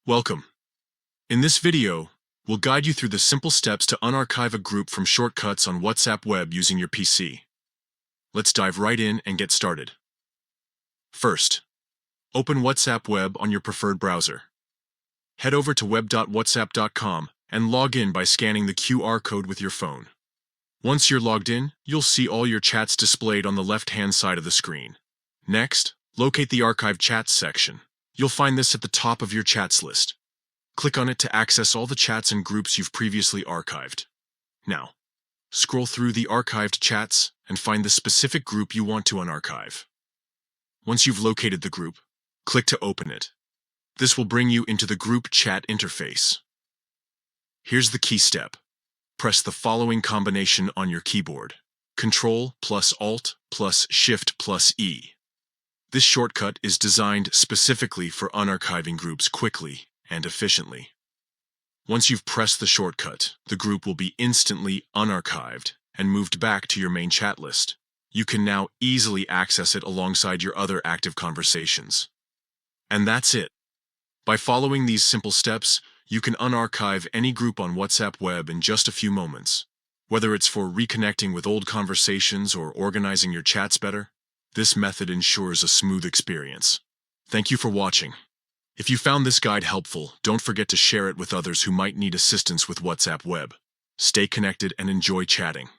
Welcome. In this video, we'll guide you through the simple steps to unarchive a group from shortcuts on WhatsApp Web using your PC. Let's dive right in and get started. First, open WhatsApp Web on your preferred browser. Head over to web.whatsapp.com and log in by scanning the QR code with your phone. Once you're logged in, you'll see all your chats displayed on the left-hand side of the screen. Next, locate the Archive Chats section. You'll find this at the top of your chats list. Click on it to access all the chats and groups you've previously archived. Now, scroll through the archived chats and find the specific group you want to unarchive. Once you've located the group, click to open it. This will bring you into the group chat interface. Here's the key step. Press the following combination on your keyboard: Ctrl plus Alt plus Shift plus E. This shortcut is designed specifically for unarchiving groups quickly and efficiently. Once you've pressed the shortcut, the group will be instantly unarchived and moved back to your main chat list. You can now easily access it alongside your other active conversations. And that's it. By following these simple steps, you can unarchive any group on WhatsApp Web in just a few moments. Whether it's for reconnecting with old conversations or organizing your chats better, this method ensures a smooth experience. Thank you for watching. If you found this guide helpful, don't forget to share it with others who might need assistance with WhatsApp Web. Stay connected and enjoy chatting.